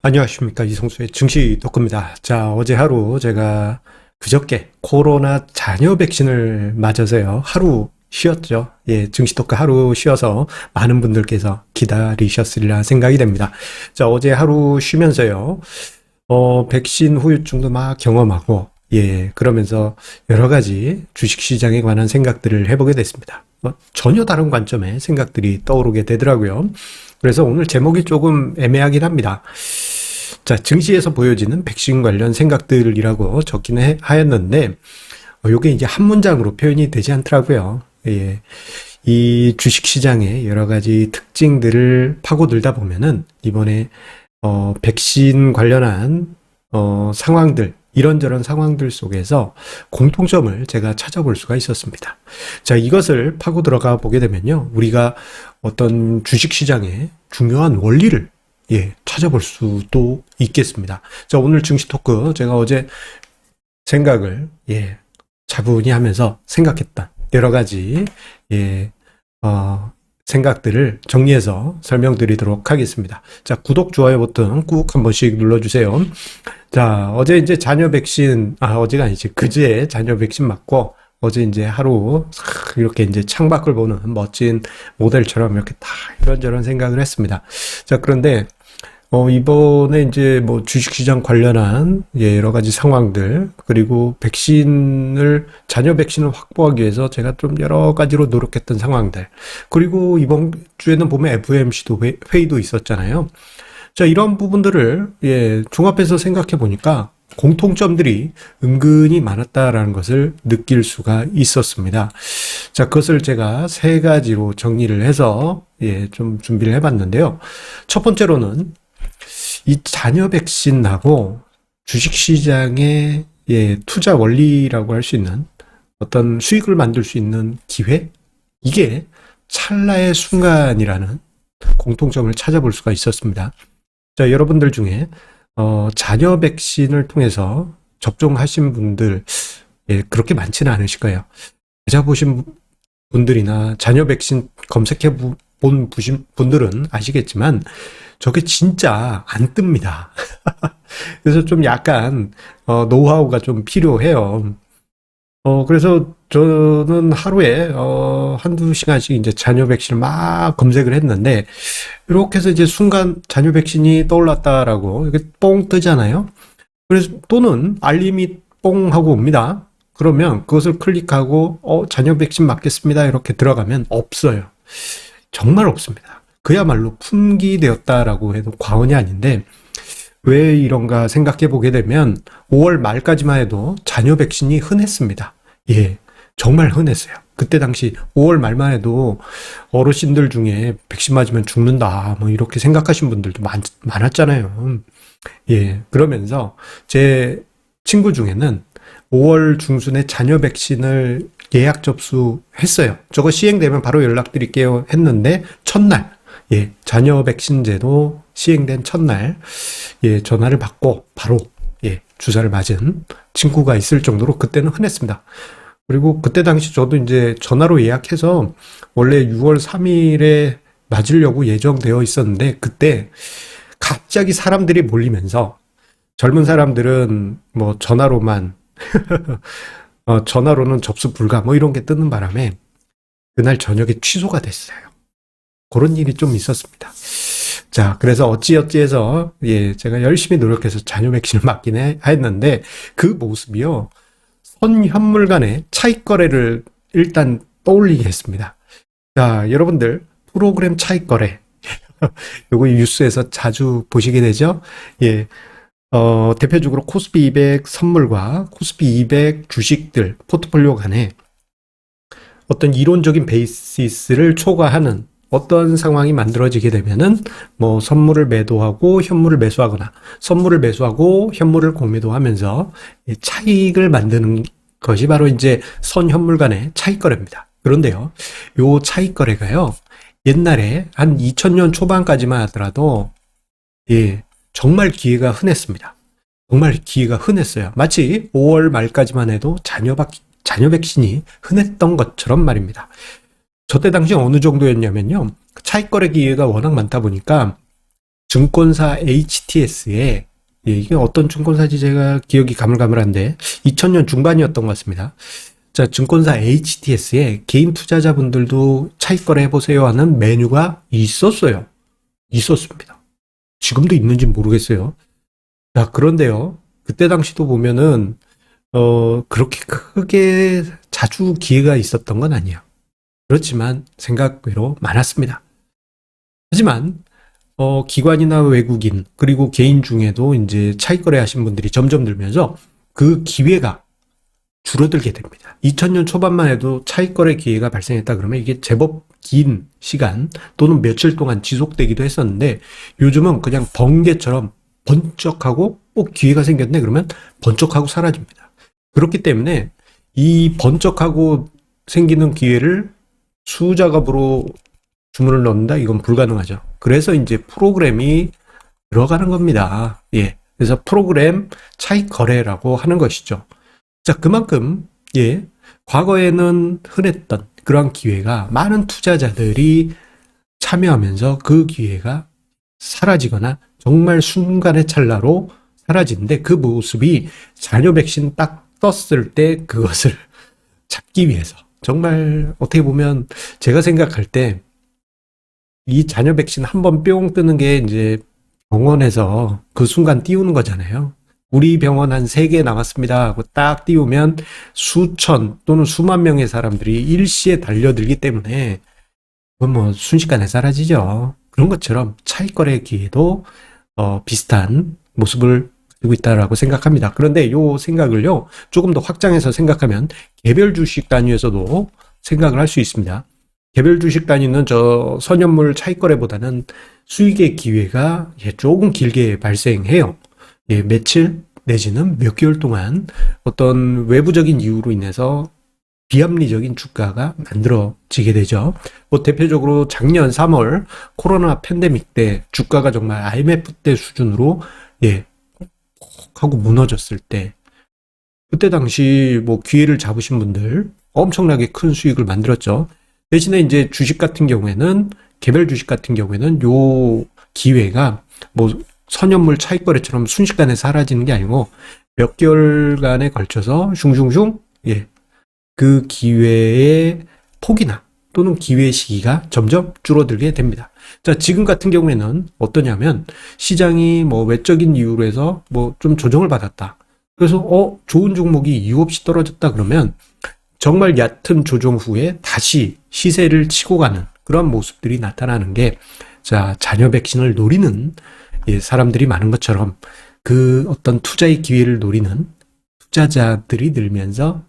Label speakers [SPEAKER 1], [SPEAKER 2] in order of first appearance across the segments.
[SPEAKER 1] 안녕하십니까. 이성수의 증시 덕후입니다. 자, 어제 하루 제가 그저께 코로나 잔여 백신을 맞아서요. 하루 쉬었죠. 예, 증시 덕후 하루 쉬어서 많은 분들께서 기다리셨으리라 생각이 됩니다. 자, 어제 하루 쉬면서요. 백신 후유증도 막 경험하고, 예, 그러면서 여러 가지 주식시장에 관한 생각들을 해보게 됐습니다. 전혀 다른 관점의 생각들이 떠오르게 되더라고요. 그래서 오늘 제목이 조금 애매하긴 합니다. 자, 증시에서 보여지는 백신 관련 생각들이라고 적기는 하였는데, 요게 이제 한 문장으로 표현이 되지 않더라고요. 예. 이 주식시장의 여러 가지 특징들을 파고들다 보면은, 이번에, 백신 관련한, 상황들, 이런저런 상황들 속에서 공통점을 제가 찾아볼 수가 있었습니다. 자, 이것을 파고 들어가 보게 되면요. 우리가 어떤 주식시장의 중요한 원리를 찾아볼 수도 있겠습니다. 자, 오늘 증시 토크 제가 어제 생각을 차분히 하면서 생각했던 여러 가지 생각들을 정리해서 설명드리도록 하겠습니다. 자, 구독, 좋아요 버튼 꾹 한 번씩 눌러주세요. 자, 어제 이제 잔여 백신, 어제가 아니지, 그제 잔여 백신 맞고, 어제 이제 하루, 이렇게 이제 창밖을 보는 멋진 모델처럼 이렇게 다 이런저런 생각을 했습니다. 자, 그런데, 이번에 이제 뭐 주식시장 관련한 여러 가지 상황들, 그리고 잔여 백신을 확보하기 위해서 제가 좀 여러 가지로 노력했던 상황들, 그리고 이번 주에는 보면 FOMC도 회의도 있었잖아요. 자, 이런 부분들을, 종합해서 생각해 보니까 공통점들이 은근히 많았다라는 것을 느낄 수가 있었습니다. 자, 그것을 제가 세 가지로 정리를 해서, 좀 준비를 해 봤는데요. 첫 번째로는 이 잔여 백신하고 주식시장의 투자 원리라고 할 수 있는 어떤 수익을 만들 수 있는 기회? 이게 찰나의 순간이라는 공통점을 찾아볼 수가 있었습니다. 자, 여러분들 중에 잔여 백신을 통해서 접종하신 분들 그렇게 많지는 않으실 거예요. 맞아보신 분들이나 잔여 백신 검색해 본 분들은 아시겠지만 저게 진짜 안 뜹니다. 그래서 좀 약간 노하우가 좀 필요해요. 그래서 저는 하루에 한두 시간씩 이제 잔여 백신을 막 검색을 했는데 이렇게 해서 이제 순간 잔여 백신이 떠올랐다라고 이렇게 뽕 뜨잖아요. 그래서 또는 알림이 뽕 하고 옵니다. 그러면 그것을 클릭하고 잔여 백신 맞겠습니다. 이렇게 들어가면 없어요. 정말 없습니다. 그야말로 품귀되었다라고 해도 과언이 아닌데 왜 이런가 생각해 보게 되면 5월 말까지만 해도 잔여 백신이 흔했습니다. 정말 흔했어요. 그때 당시 5월 말만 해도 어르신들 중에 백신 맞으면 죽는다, 뭐 이렇게 생각하신 분들도 많았잖아요. 그러면서 제 친구 중에는 5월 중순에 잔여 백신을 예약 접수했어요. 저거 시행되면 바로 연락드릴게요 했는데 첫날, 잔여 백신 제도 시행된 첫날, 전화를 받고 바로, 주사를 맞은 친구가 있을 정도로 그때는 흔했습니다. 그리고 그때 당시 저도 이제 전화로 예약해서 원래 6월 3일에 맞으려고 예정되어 있었는데 그때 갑자기 사람들이 몰리면서 젊은 사람들은 뭐 전화로만 전화로는 접수 불가 뭐 이런 게 뜨는 바람에 그날 저녁에 취소가 됐어요. 그런 일이 좀 있었습니다. 자, 그래서 어찌어찌해서 제가 열심히 노력해서 잔여 백신을 맞긴 했는데 그 모습이요. 선현물 간의 차익 거래를 일단 떠올리게 했습니다. 자, 여러분들 프로그램 차익 거래 요거 뉴스에서 자주 보시게 되죠? 대표적으로 코스피 200 선물과 코스피 200 주식들 포트폴리오 간에 어떤 이론적인 베이시스를 초과하는 어떤 상황이 만들어지게 되면은 뭐 선물을 매도하고 현물을 매수하거나 선물을 매수하고 현물을 공매도하면서 차익을 만드는 것이 바로 이제 선현물 간의 차익 거래입니다. 그런데요, 요 차익 거래가요, 옛날에 한 2000년 초반까지만 하더라도 정말 기회가 흔했습니다. 정말 기회가 흔했어요. 마치 5월 말까지만 해도 잔여 백신이 흔했던 것처럼 말입니다. 저때 당시 어느 정도였냐면요. 차익 거래 기회가 워낙 많다 보니까 증권사 HTS에 이게 어떤 증권사지 제가 기억이 가물가물한데 2000년 중반이었던 것 같습니다. 자, 증권사 HTS에 개인 투자자분들도 차익 거래 해보세요 하는 메뉴가 있었어요. 있었습니다. 지금도 있는지 모르겠어요. 자, 그런데요. 그때 당시도 보면은 그렇게 크게 자주 기회가 있었던 건 아니에요. 그렇지만 생각외로 많았습니다. 하지만 기관이나 외국인 그리고 개인 중에도 이제 차익 거래하신 분들이 점점 늘면서 그 기회가 줄어들게 됩니다. 2000년 초반만 해도 차익 거래 기회가 발생했다 그러면 이게 제법 긴 시간 또는 며칠 동안 지속되기도 했었는데 요즘은 그냥 번개처럼 번쩍하고 기회가 생겼네 그러면 번쩍하고 사라집니다. 그렇기 때문에 이 번쩍하고 생기는 기회를 수작업으로 주문을 넣는다? 이건 불가능하죠. 그래서 이제 프로그램이 들어가는 겁니다. 예. 그래서 프로그램 차익 거래라고 하는 것이죠. 자, 그만큼, 예. 과거에는 흔했던 그러한 기회가 많은 투자자들이 참여하면서 그 기회가 사라지거나 정말 순간의 찰나로 사라지는데 그 모습이 잔여 백신 딱 떴을 때 그것을 잡기 위해서 정말 어떻게 보면 제가 생각할 때 이 잔여 백신 한 번 뿅 뜨는 게 이제 병원에서 그 순간 띄우는 거잖아요. 우리 병원 한 3개 나왔습니다 하고 딱 띄우면 수천 또는 수만 명의 사람들이 일시에 달려들기 때문에 그건 뭐 순식간에 사라지죠. 그런 것처럼 차익 거래 기회도 비슷한 모습을 가지고 있다라고 생각합니다. 그런데 이 생각을요 조금 더 확장해서 생각하면 개별 주식 단위에서도 생각을 할 수 있습니다. 개별 주식 단위는 저 선현물 차익 거래보다는 수익의 기회가 조금 길게 발생해요. 며칠 내지는 몇 개월 동안 어떤 외부적인 이유로 인해서 비합리적인 주가가 만들어지게 되죠. 뭐 대표적으로 작년 3월 코로나 팬데믹 때 주가가 정말 IMF 때 수준으로 하고 무너졌을 때 그때 당시 뭐 기회를 잡으신 분들 엄청나게 큰 수익을 만들었죠. 대신에 이제 주식 같은 경우에는 개별 주식 같은 경우에는 요 기회가 뭐 선현물 차익 거래처럼 순식간에 사라지는 게 아니고 몇 개월간에 걸쳐서 슝슝슝 그 기회의 폭이나 또는 기회 시기가 점점 줄어들게 됩니다. 자, 지금 같은 경우에는 어떠냐면 시장이 뭐 외적인 이유로 해서 뭐 좀 조정을 받았다. 그래서 좋은 종목이 이유 없이 떨어졌다 그러면 정말 얕은 조정 후에 다시 시세를 치고 가는 그런 모습들이 나타나는 게 자, 잔여 백신을 노리는 사람들이 많은 것처럼 그 어떤 투자의 기회를 노리는 투자자들이 늘면서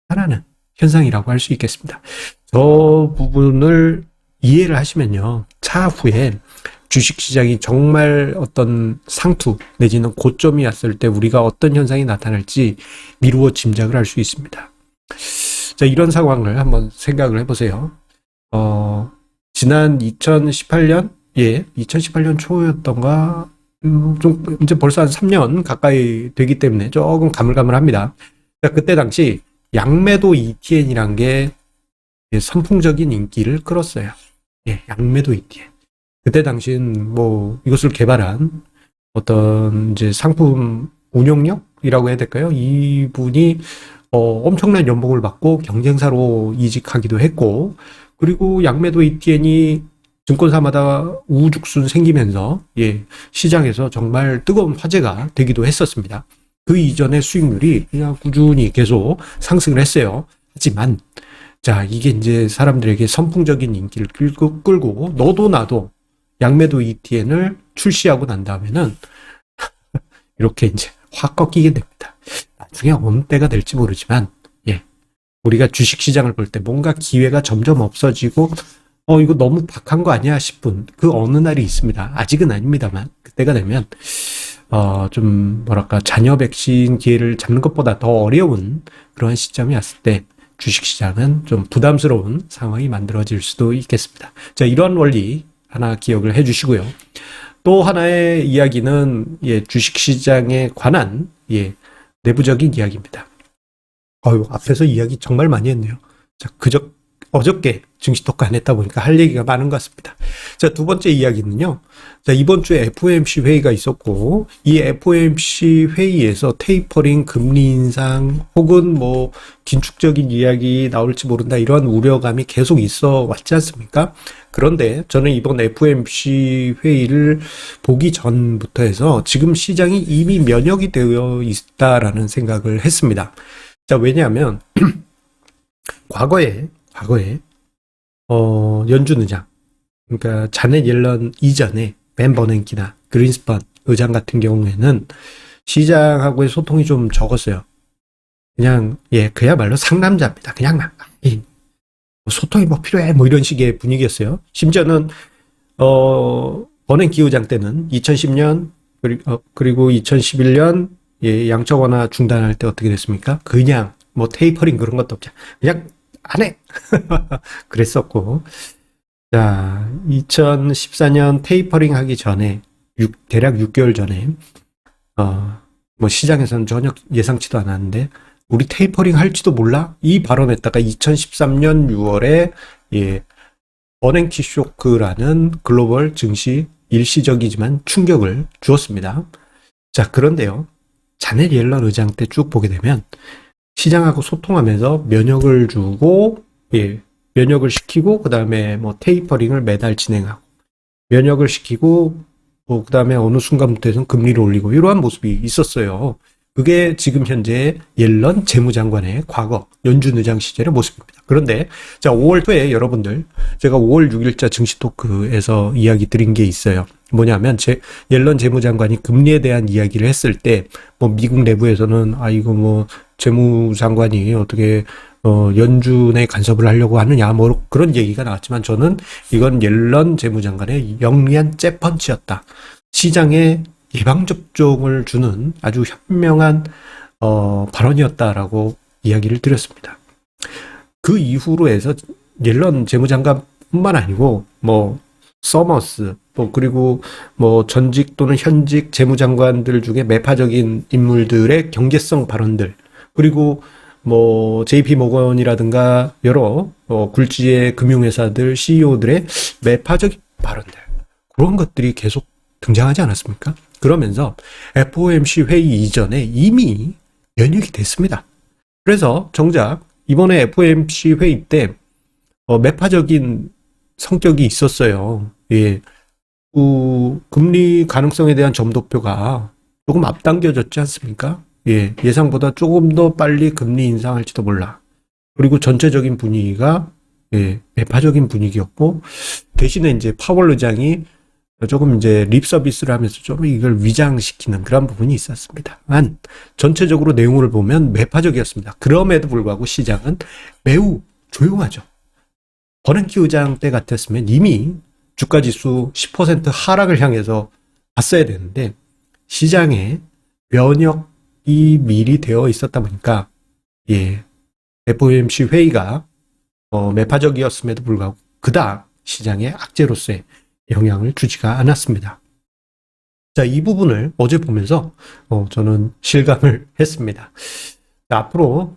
[SPEAKER 1] 하나는 현상이라고 할 수 있겠습니다. 저 부분을 이해를 하시면요. 차후에 주식시장이 정말 어떤 상투 내지는 고점이 왔을 때 우리가 어떤 현상이 나타날지 미루어 짐작을 할 수 있습니다. 자, 이런 상황을 한번 생각을 해보세요. 지난 2018년? 2018년 초였던가? 좀 이제 벌써 한 3년 가까이 되기 때문에 조금 가물가물합니다. 자, 그때 당시 양매도 ETN이란 게 선풍적인 인기를 끌었어요. 양매도 ETN. 그때 당시엔 뭐 이것을 개발한 어떤 이제 상품 운용력이라고 해야 될까요? 이분이 엄청난 연봉을 받고 경쟁사로 이직하기도 했고, 그리고 양매도 ETN이 증권사마다 우후죽순 생기면서 시장에서 정말 뜨거운 화제가 되기도 했었습니다. 그 이전의 수익률이 그냥 꾸준히 계속 상승을 했어요. 하지만 자, 이게 이제 사람들에게 선풍적인 인기를 끌고 너도 나도 양매도 ETN을 출시하고 난 다음에는 이렇게 이제 확 꺾이게 됩니다. 나중에 어느 때가 될지 모르지만 우리가 주식시장을 볼 때 뭔가 기회가 점점 없어지고 이거 너무 박한 거 아니야 싶은 그 어느 날이 있습니다. 아직은 아닙니다만 그때가 되면 좀 뭐랄까 잔여 백신 기회를 잡는 것보다 더 어려운 그러한 시점이 왔을 때 주식시장은 좀 부담스러운 상황이 만들어질 수도 있겠습니다. 자, 이러한 원리 하나 기억을 해주시고요. 또 하나의 이야기는 주식시장에 관한 내부적인 이야기입니다. 앞에서 이야기 정말 많이 했네요. 자, 어저께 증시 토크 안 했다 보니까 할 얘기가 많은 것 같습니다. 자, 두 번째 이야기는요. 자, 이번 주에 FOMC 회의가 있었고, 이 FOMC 회의에서 테이퍼링, 금리 인상, 혹은 뭐, 긴축적인 이야기 나올지 모른다, 이런 우려감이 계속 있어 왔지 않습니까? 그런데 저는 이번 FOMC 회의를 보기 전부터 해서 지금 시장이 이미 면역이 되어 있다라는 생각을 했습니다. 자, 왜냐하면, 과거에, 연준 의장, 그러니까 자넷 옐런 이전에 벤 버냉키나 그린스pan 의장 같은 경우에는 시장하고의 소통이 좀 적었어요. 그냥, 그야말로 상남자입니다. 그냥 막, 소통이 뭐 필요해, 뭐 이런 식의 분위기였어요. 심지어는, 버냉키 의장 때는 2010년, 그리고 2011년, 양적 완화 중단할 때 어떻게 됐습니까? 그냥, 뭐 테이퍼링 그런 것도 없죠. 그냥, 안 해! 그랬었고, 자, 2014년 테이퍼링 하기 전에, 대략 6개월 전에, 뭐 시장에서는 전혀 예상치도 않았는데, 우리 테이퍼링 할지도 몰라? 이 발언했다가 2013년 6월에, 버냉키 쇼크라는 글로벌 증시 일시적이지만 충격을 주었습니다. 자, 그런데요, 자넷 옐런 의장 때 쭉 보게 되면, 시장하고 소통하면서 면역을 주고, 면역을 시키고, 그 다음에 뭐 테이퍼링을 매달 진행하고, 면역을 시키고, 그 다음에 어느 순간부터는 금리를 올리고, 이러한 모습이 있었어요. 그게 지금 현재 옐런 재무장관의 과거, 연준 의장 시절의 모습입니다. 그런데, 자, 5월 초에 여러분들, 제가 5월 6일자 증시 토크에서 이야기 드린 게 있어요. 뭐냐면, 옐런 재무장관이 금리에 대한 이야기를 했을 때, 뭐, 미국 내부에서는, 이거 뭐, 재무장관이 어떻게, 연준에 간섭을 하려고 하느냐, 뭐, 그런 얘기가 나왔지만 저는 이건 옐런 재무장관의 영리한 잽펀치였다. 시장에 예방접종을 주는 아주 현명한, 발언이었다라고 이야기를 드렸습니다. 그 이후로 해서 옐런 재무장관뿐만 아니고, 뭐, 서머스, 그리고 뭐 전직 또는 현직 재무장관들 중에 매파적인 인물들의 경제성 발언들, 그리고 뭐 JP 모건이라든가 여러 굴지의 금융회사들 CEO들의 매파적인 발언들, 그런 것들이 계속 등장하지 않았습니까? 그러면서 FOMC 회의 이전에 이미 연육이 됐습니다. 그래서 정작 이번에 FOMC 회의 때 매파적인 성격이 있었어요. 금리 가능성에 대한 점도표가 조금 앞당겨졌지 않습니까? 예상보다 조금 더 빨리 금리 인상할지도 몰라. 그리고 전체적인 분위기가, 매파적인 분위기였고, 대신에 이제 파월 의장이 조금 이제 립 서비스를 하면서 좀 이걸 위장시키는 그런 부분이 있었습니다만, 전체적으로 내용을 보면 매파적이었습니다. 그럼에도 불구하고 시장은 매우 조용하죠. 버냉키 의장 때 같았으면 이미 주가지수 10% 하락을 향해서 갔어야 되는데 시장에 면역이 미리 되어 있었다 보니까 FOMC 회의가 매파적이었음에도 불구하고 그닥 시장의 악재로서의 영향을 주지가 않았습니다. 자, 이 부분을 어제 보면서 저는 실감을 했습니다. 자, 앞으로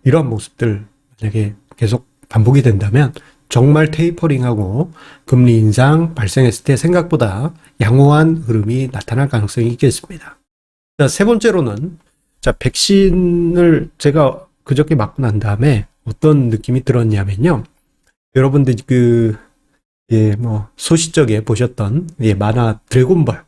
[SPEAKER 1] 이러한 모습들 만약에 계속 반복이 된다면 정말 테이퍼링하고 금리 인상 발생했을 때 생각보다 양호한 흐름이 나타날 가능성이 있겠습니다. 자, 세 번째로는 백신을 제가 그저께 맞고 난 다음에 어떤 느낌이 들었냐면요. 여러분들 소시적에 보셨던 만화 드래곤볼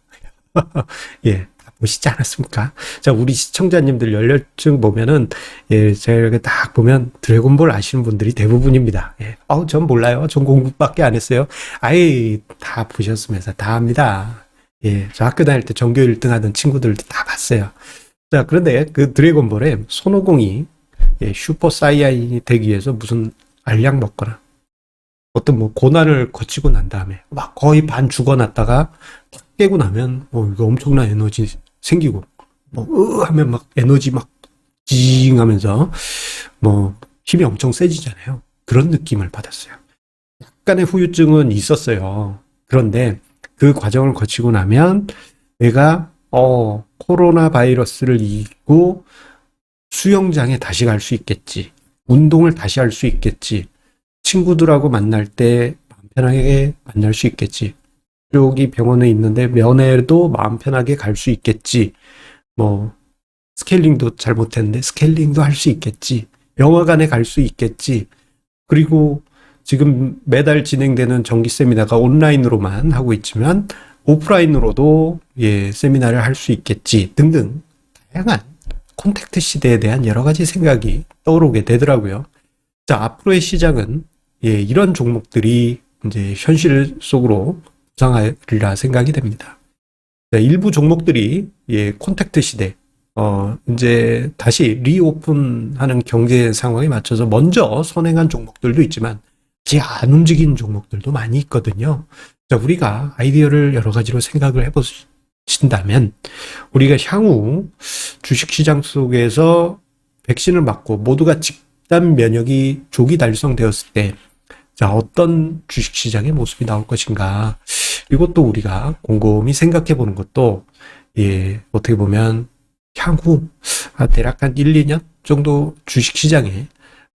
[SPEAKER 1] 보시지 않았습니까? 자, 우리 시청자님들 연령층 보면은, 제가 이렇게 딱 보면 드래곤볼 아시는 분들이 대부분입니다. 전 몰라요. 전 공부밖에 안 했어요. 다 보셨으면서 다 압니다. 저 학교 다닐 때 전교 1등 하던 친구들도 다 봤어요. 자, 그런데 그 드래곤볼에 손오공이, 슈퍼 사이야인이 되기 위해서 무슨 알약 먹거나, 어떤 뭐 고난을 거치고 난 다음에 막 거의 반 죽어놨다가 깨고 나면 이거 엄청난 에너지 생기고 하면 막 에너지 막 징 하면서 힘이 엄청 세지잖아요. 그런 느낌을 받았어요. 약간의 후유증은 있었어요. 그런데 그 과정을 거치고 나면 내가 코로나 바이러스를 이기고 수영장에 다시 갈 수 있겠지. 운동을 다시 할 수 있겠지. 친구들하고 만날 때 마음 편하게 만날 수 있겠지. 여기 병원에 있는데 면회도 마음 편하게 갈 수 있겠지. 뭐 스케일링도 잘 못했는데 스케일링도 할 수 있겠지. 영화관에 갈 수 있겠지. 그리고 지금 매달 진행되는 정기 세미나가 온라인으로만 하고 있지만 오프라인으로도 세미나를 할 수 있겠지 등등 다양한 콘택트 시대에 대한 여러 가지 생각이 떠오르게 되더라고요. 자, 앞으로의 시장은 이런 종목들이 이제 현실 속으로 부상하리라 생각이 됩니다. 자, 일부 종목들이 콘택트 시대 이제 다시 리오픈하는 경제 상황에 맞춰서 먼저 선행한 종목들도 있지만 아직 안 움직인 종목들도 많이 있거든요. 자, 우리가 아이디어를 여러 가지로 생각을 해보신다면 우리가 향후 주식시장 속에서 백신을 맞고 모두가 집단 면역이 조기 달성되었을 때 자, 어떤 주식시장의 모습이 나올 것인가 이것도 우리가 곰곰이 생각해 보는 것도 어떻게 보면 향후 대략 한 1, 2년 정도 주식시장에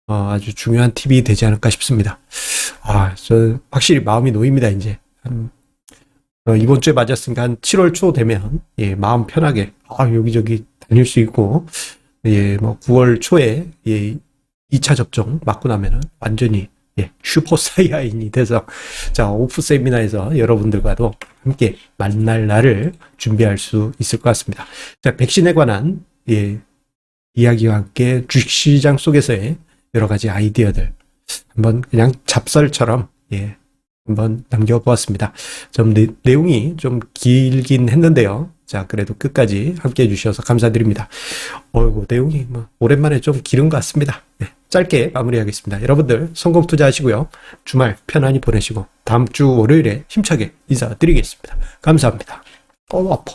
[SPEAKER 1] 아주 중요한 팁이 되지 않을까 싶습니다. 저 확실히 마음이 놓입니다, 이제. 이번 주에 맞았으니까 한 7월 초 되면, 마음 편하게, 여기저기 다닐 수 있고, 뭐 9월 초에, 2차 접종 맞고 나면은 완전히, 슈퍼 사이아인이 돼서, 자, 오프 세미나에서 여러분들과도 함께 만날 날을 준비할 수 있을 것 같습니다. 자, 백신에 관한, 이야기와 함께 주식시장 속에서의 여러 가지 아이디어들 한번 그냥 잡설처럼 한번 남겨보았습니다. 좀 내용이 좀 길긴 했는데요. 자, 그래도 끝까지 함께 해주셔서 감사드립니다. 내용이 뭐 오랜만에 좀 길은 것 같습니다. 짧게 마무리하겠습니다. 여러분들 성공 투자하시고요. 주말 편안히 보내시고 다음 주 월요일에 힘차게 인사드리겠습니다. 감사합니다. 아파.